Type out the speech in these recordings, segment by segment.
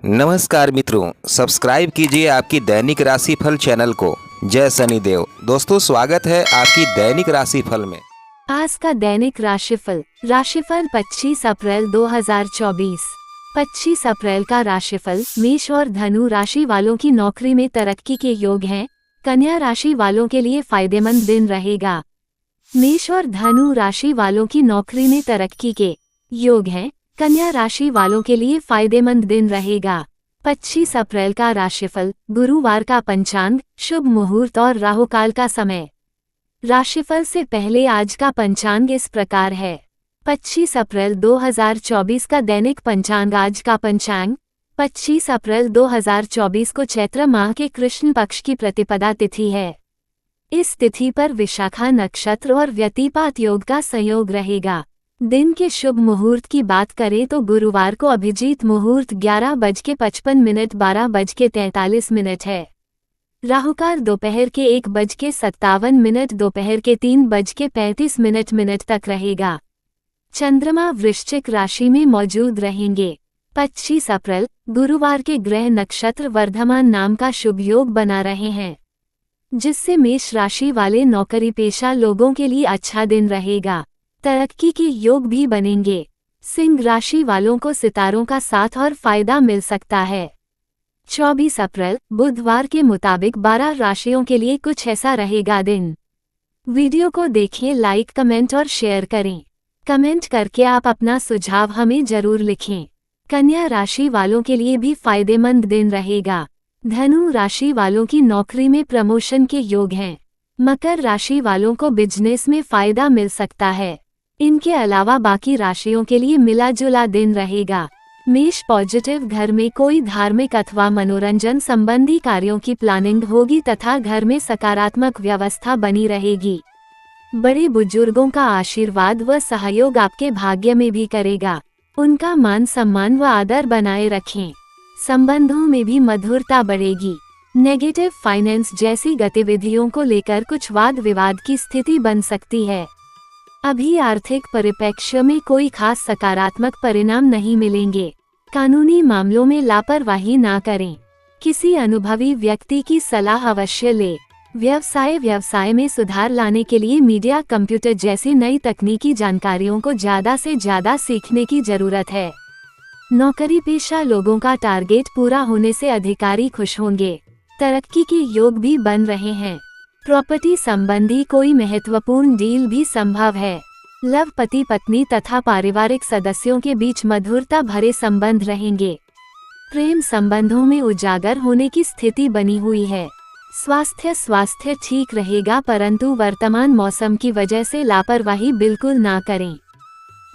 नमस्कार मित्रों, सब्सक्राइब कीजिए आपकी दैनिक राशिफल चैनल को। जय शनिदेव। दोस्तों, स्वागत है आपकी दैनिक राशिफल में। आज का दैनिक राशिफल 25 अप्रैल 2024। 25 अप्रैल का राशिफल मेष और धनु राशि वालों की नौकरी में तरक्की के योग हैं। कन्या राशि वालों के लिए फायदेमंद दिन रहेगा। मेष और धनु राशि वालों की नौकरी में तरक्की के योग हैं। कन्या राशि वालों के लिए फायदेमंद दिन रहेगा। 25 अप्रैल का राशिफल गुरुवार का पंचांग, शुभ मुहूर्त और राहुकाल का समय। राशिफल से पहले आज का पंचांग इस प्रकार है। 25 अप्रैल 2024 का दैनिक पंचांग। आज का पंचांग 25 अप्रैल 2024 को चैत्र माह के कृष्ण पक्ष की प्रतिपदा तिथि है। इस तिथि पर विशाखा नक्षत्र और व्यतिपात योग का संयोग रहेगा। दिन के शुभ मुहूर्त की बात करें तो गुरुवार को अभिजीत मुहूर्त 11:55 12:43 है। राहुकाल दोपहर के 1:57 दोपहर के 3:35 तक रहेगा। चंद्रमा वृश्चिक राशि में मौजूद रहेंगे। 25 अप्रैल गुरुवार के ग्रह नक्षत्र वर्धमान नाम का शुभ योग बना रहे हैं, जिससे मेष राशि वाले नौकरी पेशा लोगों के लिए अच्छा दिन रहेगा। तरक्की के योग भी बनेंगे। सिंह राशि वालों को सितारों का साथ और फायदा मिल सकता है। 24 अप्रैल बुधवार के मुताबिक 12 राशियों के लिए कुछ ऐसा रहेगा दिन। वीडियो को देखें, लाइक, कमेंट और शेयर करें। कमेंट करके आप अपना सुझाव हमें जरूर लिखें। कन्या राशि वालों के लिए भी फायदेमंद दिन रहेगा। धनु राशि वालों की नौकरी में प्रमोशन के योग हैं। मकर राशि वालों को बिजनेस में फायदा मिल सकता है। इनके अलावा बाकी राशियों के लिए मिला जुला दिन रहेगा। मेष पॉजिटिव, घर में कोई धार्मिक अथवा मनोरंजन संबंधी कार्यों की प्लानिंग होगी तथा घर में सकारात्मक व्यवस्था बनी रहेगी। बड़े बुजुर्गों का आशीर्वाद व सहयोग आपके भाग्य में भी करेगा। उनका मान सम्मान व आदर बनाए रखें। संबंधों में भी मधुरता बढ़ेगी। नेगेटिव फाइनेंस जैसी गतिविधियों को लेकर कुछ वाद विवाद की स्थिति बन सकती है। अभी आर्थिक परिप्रेक्ष्य में कोई खास सकारात्मक परिणाम नहीं मिलेंगे। कानूनी मामलों में लापरवाही ना करें। किसी अनुभवी व्यक्ति की सलाह अवश्य ले। व्यवसाय में सुधार लाने के लिए मीडिया, कंप्यूटर जैसी नई तकनीकी जानकारियों को ज्यादा से ज्यादा सीखने की जरूरत है। नौकरी पेशा लोगों का टारगेट पूरा होने से अधिकारी खुश होंगे। तरक्की के योग भी बन रहे हैं। प्रॉपर्टी संबंधी कोई महत्वपूर्ण डील भी संभव है। लव, पति पत्नी तथा पारिवारिक सदस्यों के बीच मधुरता भरे संबंध रहेंगे। प्रेम संबंधों में उजागर होने की स्थिति बनी हुई है। स्वास्थ्य ठीक रहेगा, परंतु वर्तमान मौसम की वजह से लापरवाही बिल्कुल ना करें।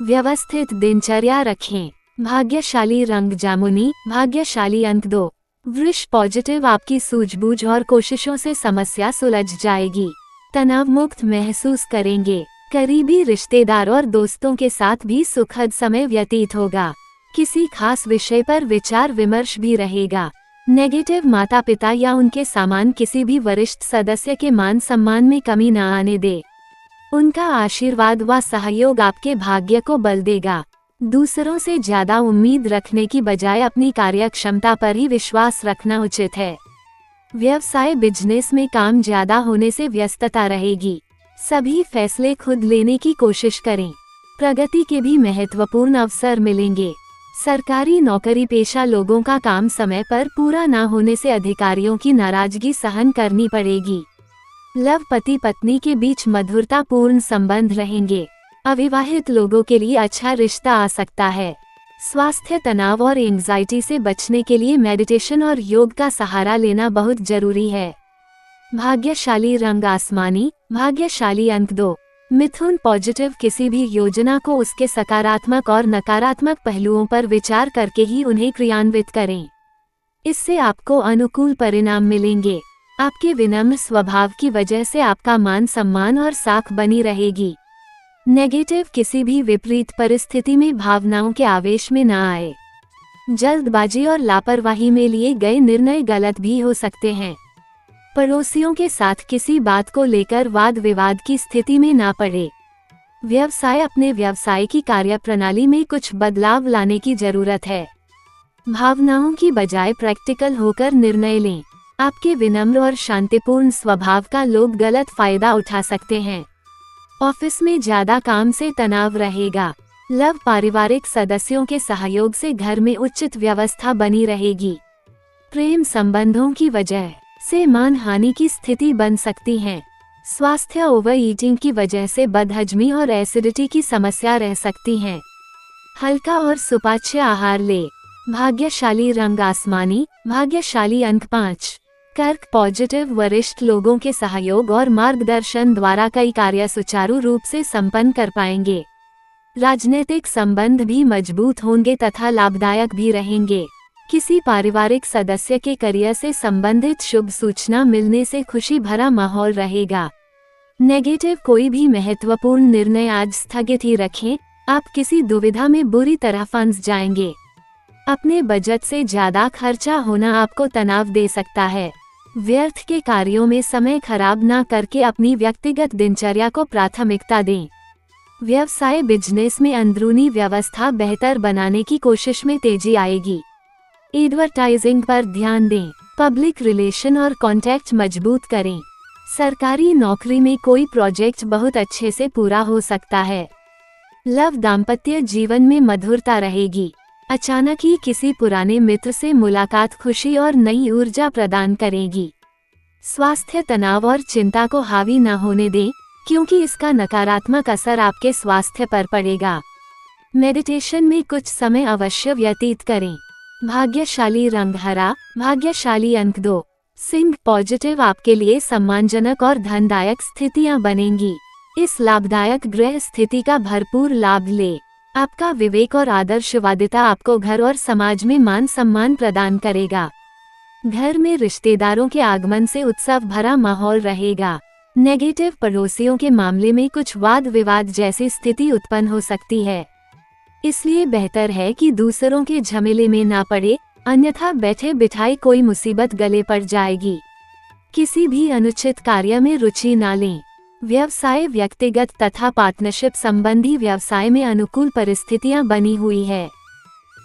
व्यवस्थित दिनचर्या रखें। भाग्यशाली रंग जामुनी, भाग्यशाली अंक 2। वृष पॉजिटिव, आपकी सूझबूझ और कोशिशों से समस्या सुलझ जाएगी। तनाव मुक्त महसूस करेंगे। करीबी रिश्तेदार और दोस्तों के साथ भी सुखद समय व्यतीत होगा। किसी खास विषय पर विचार विमर्श भी रहेगा। नेगेटिव, माता पिता या उनके सामान किसी भी वरिष्ठ सदस्य के मान सम्मान में कमी न आने दे। उनका आशीर्वाद व सहयोग आपके भाग्य को बल देगा। दूसरों से ज्यादा उम्मीद रखने की बजाय अपनी कार्य क्षमता पर ही विश्वास रखना उचित है। व्यवसाय बिजनेस में काम ज्यादा होने से व्यस्तता रहेगी। सभी फैसले खुद लेने की कोशिश करें। प्रगति के भी महत्वपूर्ण अवसर मिलेंगे। सरकारी नौकरी पेशा लोगों का काम समय पर पूरा न होने से अधिकारियों की नाराजगी सहन करनी पड़ेगी। लव, पति पत्नी के बीच मधुरता पूर्ण संबंध रहेंगे। अविवाहित लोगों के लिए अच्छा रिश्ता आ सकता है। स्वास्थ्य, तनाव और एंग्जाइटी से बचने के लिए मेडिटेशन और योग का सहारा लेना बहुत जरूरी है। भाग्यशाली रंग आसमानी, भाग्यशाली अंक 2। मिथुन पॉजिटिव, किसी भी योजना को उसके सकारात्मक और नकारात्मक पहलुओं पर विचार करके ही उन्हें क्रियान्वित करें। इससे आपको अनुकूल परिणाम मिलेंगे। आपके विनम्र स्वभाव की वजह से आपका मान सम्मान और साख बनी रहेगी। नेगेटिव, किसी भी विपरीत परिस्थिति में भावनाओं के आवेश में न आए। जल्दबाजी और लापरवाही में लिए गए निर्णय गलत भी हो सकते हैं। पड़ोसियों के साथ किसी बात को लेकर वाद विवाद की स्थिति में ना पड़े। अपने व्यवसाय की कार्यप्रणाली में कुछ बदलाव लाने की जरूरत है। भावनाओं की बजाय प्रैक्टिकल होकर निर्णय लें। आपके विनम्र और शांतिपूर्ण स्वभाव का लोग गलत फायदा उठा सकते हैं। ऑफिस में ज्यादा काम से तनाव रहेगा। लव पारिवारिक सदस्यों के सहयोग से घर में उचित व्यवस्था बनी रहेगी। प्रेम संबंधों की वजह से मानहानि की स्थिति बन सकती है। स्वास्थ्य ओवर ईटिंग की वजह से बदहजमी और एसिडिटी की समस्या रह सकती है। हल्का और सुपाच्य आहार ले। भाग्यशाली रंग आसमानी, भाग्यशाली अंक 5। कर्क पॉजिटिव वरिष्ठ लोगों के सहयोग और मार्गदर्शन द्वारा कई कार्य सुचारू रूप से संपन्न कर पाएंगे। राजनीतिक संबंध भी मजबूत होंगे तथा लाभदायक भी रहेंगे। किसी पारिवारिक सदस्य के करियर से संबंधित शुभ सूचना मिलने से खुशी भरा माहौल रहेगा। नेगेटिव कोई भी महत्वपूर्ण निर्णय आज स्थगित ही रखें, आप किसी दुविधा में बुरी तरह फंस जाएंगे। अपने बजट से ज्यादा खर्चा होना आपको तनाव दे सकता है। व्यर्थ के कार्यों में समय खराब ना करके अपनी व्यक्तिगत दिनचर्या को प्राथमिकता दें। व्यवसाय बिजनेस में अंदरूनी व्यवस्था बेहतर बनाने की कोशिश में तेजी आएगी। एडवर्टाइजिंग पर ध्यान दें। पब्लिक रिलेशन और कॉन्टैक्ट मजबूत करें। सरकारी नौकरी में कोई प्रोजेक्ट बहुत अच्छे से पूरा हो सकता है। लव दाम्पत्य जीवन में मधुरता रहेगी। अचानक ही किसी पुराने मित्र से मुलाकात खुशी और नई ऊर्जा प्रदान करेगी। स्वास्थ्य तनाव और चिंता को हावी न होने दें, क्योंकि इसका नकारात्मक असर आपके स्वास्थ्य पर पड़ेगा। मेडिटेशन में कुछ समय अवश्य व्यतीत करें। भाग्यशाली रंग हरा, भाग्यशाली अंक 2। सिंह पॉजिटिव आपके लिए सम्मानजनक और धनदायक स्थितियां बनेंगी। इस लाभदायक ग्रह स्थिति का भरपूर लाभ ले। आपका विवेक और आदर्शवादिता आपको घर और समाज में मान सम्मान प्रदान करेगा। घर में रिश्तेदारों के आगमन से उत्सव भरा माहौल रहेगा। नेगेटिव पड़ोसियों के मामले में कुछ वाद विवाद जैसी स्थिति उत्पन्न हो सकती है, इसलिए बेहतर है कि दूसरों के झमेले में ना पड़े, अन्यथा बैठे बिठाए कोई मुसीबत गले पड़ जाएगी। किसी भी अनुचित कार्य में रुचि ना लें। व्यवसाय व्यक्तिगत तथा पार्टनरशिप संबंधी व्यवसाय में अनुकूल परिस्थितियां बनी हुई है।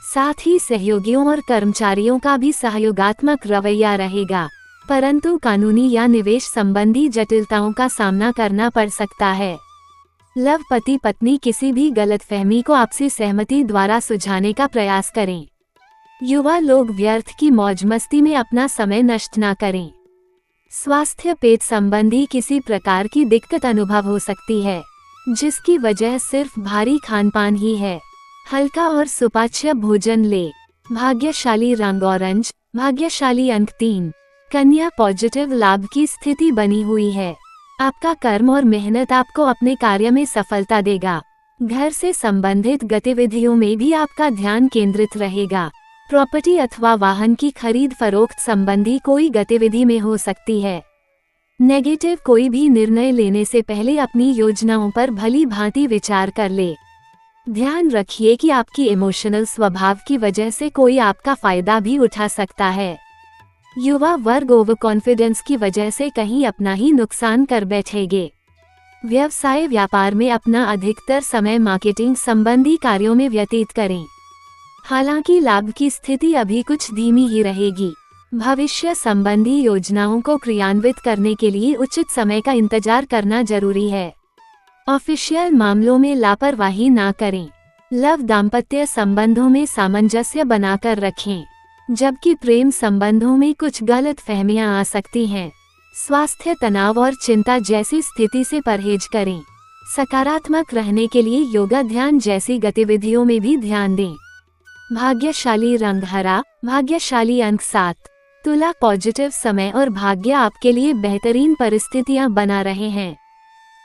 साथ ही सहयोगियों और कर्मचारियों का भी सहयोगात्मक रवैया रहेगा, परंतु कानूनी या निवेश संबंधी जटिलताओं का सामना करना पड़ सकता है। लव पति पत्नी किसी भी गलतफहमी को आपसी सहमति द्वारा सुलझाने का प्रयास करें। युवा लोग व्यर्थ की मौज मस्ती में अपना समय नष्ट न करें। स्वास्थ्य पेट संबंधी किसी प्रकार की दिक्कत अनुभव हो सकती है, जिसकी वजह सिर्फ भारी खानपान ही है। हल्का और सुपाच्य भोजन ले। भाग्यशाली रंग ऑरेंज, भाग्यशाली अंक 3। कन्या पॉजिटिव लाभ की स्थिति बनी हुई है। आपका कर्म और मेहनत आपको अपने कार्य में सफलता देगा। घर से संबंधित गतिविधियों में भी आपका ध्यान केंद्रित रहेगा। प्रॉपर्टी अथवा वाहन की खरीद फरोख्त संबंधी कोई गतिविधि में हो सकती है। नेगेटिव कोई भी निर्णय लेने से पहले अपनी योजनाओं पर भली भांति विचार कर ले। ध्यान रखिए कि आपकी इमोशनल स्वभाव की वजह से कोई आपका फायदा भी उठा सकता है। युवा वर्ग ओवर कॉन्फिडेंस की वजह से कहीं अपना ही नुकसान कर बैठेंगे। व्यवसाय व्यापार में अपना अधिकतर समय मार्केटिंग संबंधी कार्यों में व्यतीत करें। हालांकि लाभ की स्थिति अभी कुछ धीमी ही रहेगी। भविष्य संबंधी योजनाओं को क्रियान्वित करने के लिए उचित समय का इंतजार करना जरूरी है। ऑफिशियल मामलों में लापरवाही ना करें। लव दाम्पत्य संबंधों में सामंजस्य बनाकर रखें, जबकि प्रेम संबंधों में कुछ गलत फहमियां आ सकती हैं। स्वास्थ्य तनाव और चिंता जैसी स्थिति से परहेज करें। सकारात्मक रहने के लिए योगा ध्यान जैसी गतिविधियों में भी ध्यान दें। भाग्यशाली रंग हरा, भाग्यशाली अंक 7। तुला पॉजिटिव समय और भाग्य आपके लिए बेहतरीन परिस्थितियां बना रहे हैं।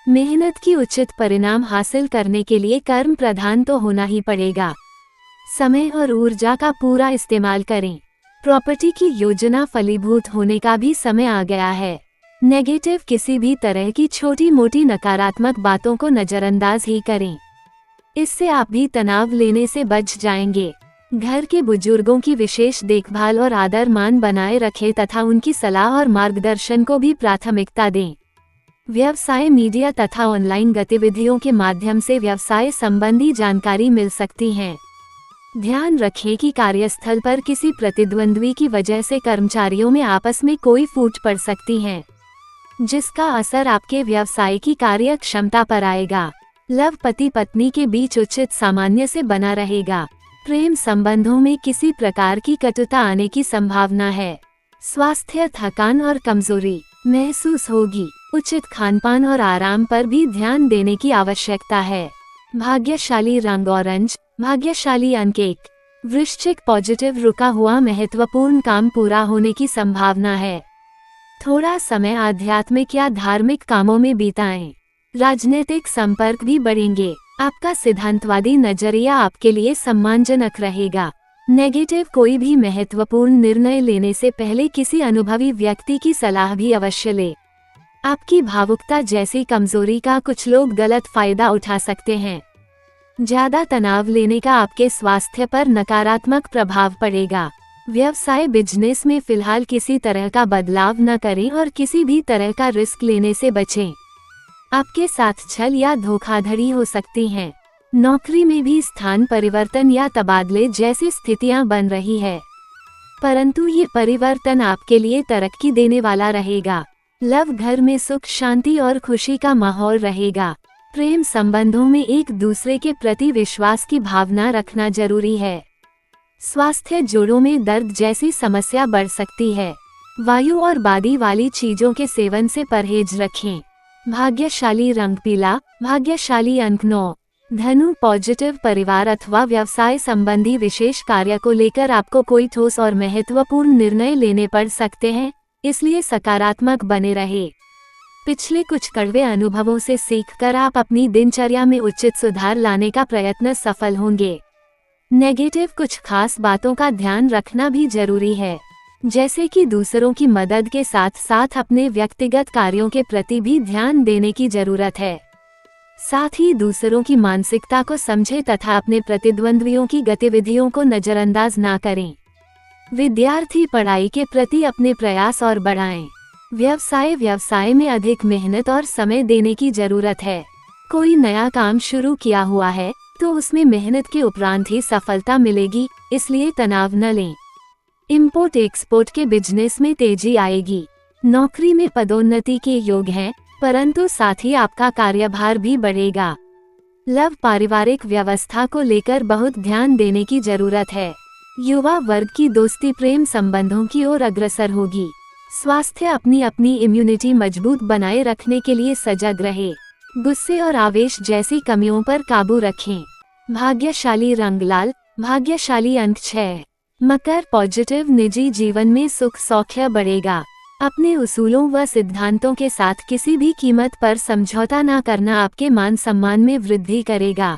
मेहनत की उचित परिणाम हासिल करने के लिए कर्म प्रधान तो होना ही पड़ेगा। समय और ऊर्जा का पूरा इस्तेमाल करें। प्रॉपर्टी की योजना फलीभूत होने का भी समय आ गया है। नेगेटिव किसी भी तरह की छोटी मोटी नकारात्मक बातों को नजरअंदाज ही करें, इससे आप भी तनाव लेने से बच जाएंगे। घर के बुजुर्गों की विशेष देखभाल और आदर मान बनाए रखें तथा उनकी सलाह और मार्गदर्शन को भी प्राथमिकता दें। व्यवसाय मीडिया तथा ऑनलाइन गतिविधियों के माध्यम से व्यवसाय संबंधी जानकारी मिल सकती है। ध्यान रखें कि कार्यस्थल पर किसी प्रतिद्वंद्वी की वजह से कर्मचारियों में आपस में कोई फूट पड़ सकती है, जिसका असर आपके व्यवसाय की कार्य क्षमता पर आएगा। लव पति पत्नी के बीच उचित सामान्य से बना रहेगा। प्रेम संबंधों में किसी प्रकार की कटुता आने की संभावना है। स्वास्थ्य थकान और कमजोरी महसूस होगी। उचित खानपान और आराम पर भी ध्यान देने की आवश्यकता है। भाग्यशाली रंग ऑरेंज, भाग्यशाली अंक 1। वृश्चिक पॉजिटिव, रुका हुआ महत्वपूर्ण काम पूरा होने की संभावना है। थोड़ा समय आध्यात्मिक या धार्मिक कामों में बिताएं। राजनीतिक संपर्क भी बढ़ेंगे। आपका सिद्धांतवादी नजरिया आपके लिए सम्मानजनक रहेगा। नेगेटिव, कोई भी महत्वपूर्ण निर्णय लेने से पहले किसी अनुभवी व्यक्ति की सलाह भी अवश्य ले। आपकी भावुकता जैसी कमजोरी का कुछ लोग गलत फायदा उठा सकते हैं। ज्यादा तनाव लेने का आपके स्वास्थ्य पर नकारात्मक प्रभाव पड़ेगा। व्यवसाय बिजनेस में फिलहाल किसी तरह का बदलाव न करें और किसी भी तरह का रिस्क लेने से बचें। आपके साथ छल या धोखाधड़ी हो सकती हैं। नौकरी में भी स्थान परिवर्तन या तबादले जैसी स्थितियां बन रही है, परंतु ये परिवर्तन आपके लिए तरक्की देने वाला रहेगा। लव, घर में सुख शांति और खुशी का माहौल रहेगा। प्रेम संबंधों में एक दूसरे के प्रति विश्वास की भावना रखना जरूरी है। स्वास्थ्य, जोड़ों में दर्द जैसी समस्या बढ़ सकती है। वायु और बादी वाली चीजों के सेवन से परहेज रखें। भाग्यशाली रंग पीला, भाग्यशाली अंक 9। धनु, पॉजिटिव, परिवार अथवा व्यवसाय संबंधी विशेष कार्य को लेकर आपको कोई ठोस और महत्वपूर्ण निर्णय लेने पड़ सकते हैं, इसलिए सकारात्मक बने रहे। पिछले कुछ कड़वे अनुभवों से सीखकर आप अपनी दिनचर्या में उचित सुधार लाने का प्रयत्न सफल होंगे। नेगेटिव, कुछ खास बातों का ध्यान रखना भी जरूरी है, जैसे कि दूसरों की मदद के साथ साथ अपने व्यक्तिगत कार्यों के प्रति भी ध्यान देने की जरूरत है। साथ ही दूसरों की मानसिकता को समझें तथा अपने प्रतिद्वंद्वियों की गतिविधियों को नजरअंदाज ना करें। विद्यार्थी, पढ़ाई के प्रति अपने प्रयास और बढ़ाएं। व्यवसाय में अधिक मेहनत और समय देने की जरूरत है। कोई नया काम शुरू किया हुआ है तो उसमें मेहनत के उपरांत ही सफलता मिलेगी, इसलिए तनाव न लें। इंपोर्ट एक्सपोर्ट के बिजनेस में तेजी आएगी। नौकरी में पदोन्नति के योग हैं, परंतु साथ ही आपका कार्यभार भी बढ़ेगा। लव, पारिवारिक व्यवस्था को लेकर बहुत ध्यान देने की जरूरत है। युवा वर्ग की दोस्ती प्रेम संबंधों की ओर अग्रसर होगी। स्वास्थ्य, अपनी इम्यूनिटी मजबूत बनाए रखने के लिए सजग रहे। गुस्से और आवेश जैसी कमियों पर काबू रखें। भाग्यशाली रंग लाल, भाग्यशाली अंक 6। मकर, पॉजिटिव, निजी जीवन में सुख सौख्य बढ़ेगा। अपने उसूलों व सिद्धांतों के साथ किसी भी कीमत पर समझौता न करना आपके मान सम्मान में वृद्धि करेगा।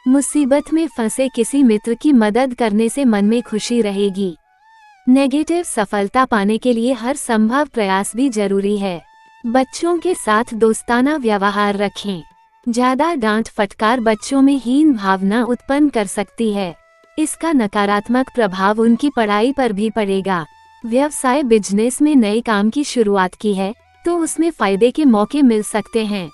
मुसीबत में फंसे किसी मित्र की मदद करने से मन में खुशी रहेगी। नेगेटिव, सफलता पाने के लिए हर संभव प्रयास भी जरूरी है। बच्चों के साथ दोस्ताना व्यवहार रखें। ज्यादा डांट फटकार बच्चों में हीन भावना उत्पन्न कर सकती है। इसका नकारात्मक प्रभाव उनकी पढ़ाई पर भी पड़ेगा। व्यवसाय बिजनेस में नए काम की शुरुआत की है तो उसमें फायदे के मौके मिल सकते हैं,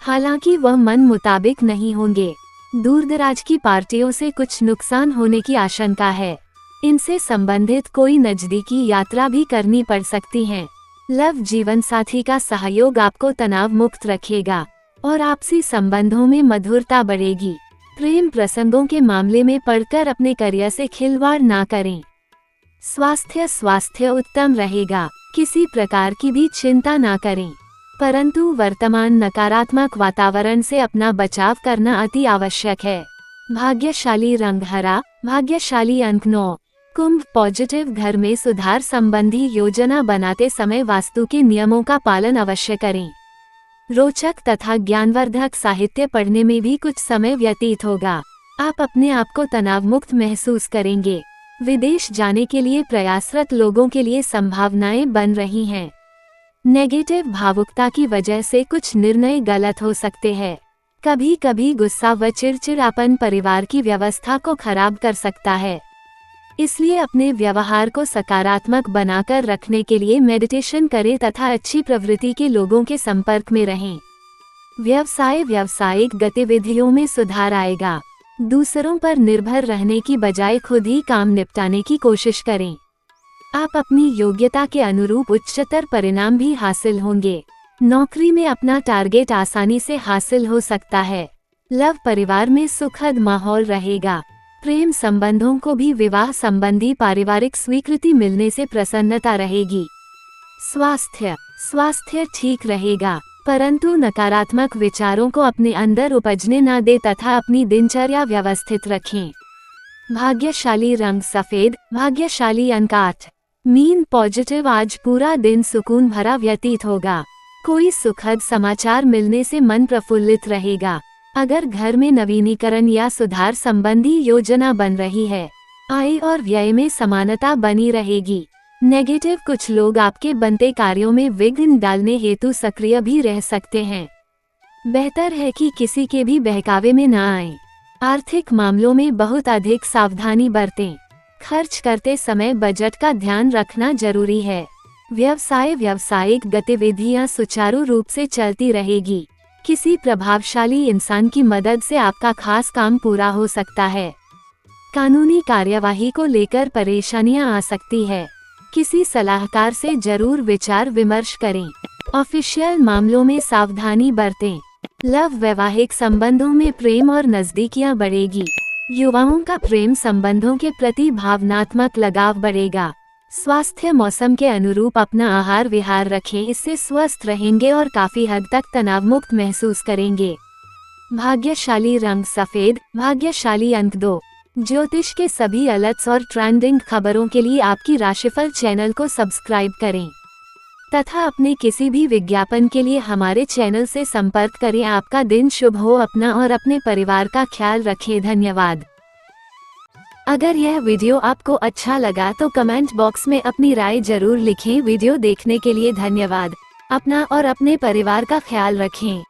हालांकि वह मन मुताबिक नहीं होंगे। दूरदराज की पार्टियों से कुछ नुकसान होने की आशंका है। इनसे संबंधित कोई नजदीकी यात्रा भी करनी पड़ सकती है। लव, जीवन साथी का सहयोग आपको तनाव मुक्त रखेगा और आपसी संबंधों में मधुरता बढ़ेगी। प्रेम प्रसंगों के मामले में पड़कर अपने करियर से खिलवाड़ ना करें। स्वास्थ्य उत्तम रहेगा, किसी प्रकार की भी चिंता ना करें, परंतु वर्तमान नकारात्मक वातावरण से अपना बचाव करना अति आवश्यक है। भाग्यशाली रंग हरा, भाग्यशाली अंक 9। कुंभ, पॉजिटिव, घर में सुधार संबंधी योजना बनाते समय वास्तु के नियमों का पालन अवश्य करें। रोचक तथा ज्ञानवर्धक साहित्य पढ़ने में भी कुछ समय व्यतीत होगा। आप अपने आप को तनाव मुक्त महसूस करेंगे। विदेश जाने के लिए प्रयासरत लोगों के लिए संभावनाएं बन रही हैं। नेगेटिव, भावुकता की वजह से कुछ निर्णय गलत हो सकते हैं। कभी कभी गुस्सा व चिड़चिड़ापन परिवार की व्यवस्था को खराब कर सकता है, इसलिए अपने व्यवहार को सकारात्मक बनाकर रखने के लिए मेडिटेशन करें तथा अच्छी प्रवृत्ति के लोगों के संपर्क में रहें। व्यावसायिक गतिविधियों में सुधार आएगा। दूसरों पर निर्भर रहने की बजाय खुद ही काम निपटाने की कोशिश करें। आप अपनी योग्यता के अनुरूप उच्चतर परिणाम भी हासिल होंगे। नौकरी में अपना टारगेट आसानी से हासिल हो सकता है। लव परिवार में सुखद माहौल रहेगा। प्रेम संबंधों को भी विवाह संबंधी पारिवारिक स्वीकृति मिलने से प्रसन्नता रहेगी। स्वास्थ्य ठीक रहेगा, परंतु नकारात्मक विचारों को अपने अंदर उपजने न दे तथा अपनी दिनचर्या व्यवस्थित रखें। भाग्यशाली रंग सफेद, भाग्यशाली अंक 8। मीन पॉजिटिव, आज पूरा दिन सुकून भरा व्यतीत होगा। कोई सुखद समाचार मिलने से मन प्रफुल्लित रहेगा। अगर घर में नवीनीकरण या सुधार संबंधी योजना बन रही है, आय और व्यय में समानता बनी रहेगी। नेगेटिव, कुछ लोग आपके बनते कार्यों में विघ्न डालने हेतु सक्रिय भी रह सकते हैं। बेहतर है कि किसी के भी बहकावे में न आएं। आर्थिक मामलों में बहुत अधिक सावधानी बरतें। खर्च करते समय बजट का ध्यान रखना जरूरी है। व्यावसायिक गतिविधियां सुचारू रूप से चलती रहेगी। किसी प्रभावशाली इंसान की मदद से आपका खास काम पूरा हो सकता है। कानूनी कार्यवाही को लेकर परेशानियां आ सकती है। किसी सलाहकार से जरूर विचार विमर्श करें। ऑफिशियल मामलों में सावधानी बरतें। लव, वैवाहिक संबंधों में प्रेम और नजदीकियां बढ़ेगी। युवाओं का प्रेम संबंधों के प्रति भावनात्मक लगाव बढ़ेगा। स्वास्थ्य, मौसम के अनुरूप अपना आहार विहार रखें, इससे स्वस्थ रहेंगे और काफी हद तक तनाव मुक्त महसूस करेंगे। भाग्यशाली रंग सफेद, भाग्यशाली अंक 2। ज्योतिष के सभी अलर्ट्स और ट्रेंडिंग खबरों के लिए आपकी राशिफल चैनल को सब्सक्राइब करें तथा अपने किसी भी विज्ञापन के लिए हमारे चैनल से संपर्क करें। आपका दिन शुभ हो। अपना और अपने परिवार का ख्याल रखें। धन्यवाद। अगर यह वीडियो आपको अच्छा लगा तो कमेंट बॉक्स में अपनी राय जरूर लिखें। वीडियो देखने के लिए धन्यवाद। अपना और अपने परिवार का ख्याल रखें।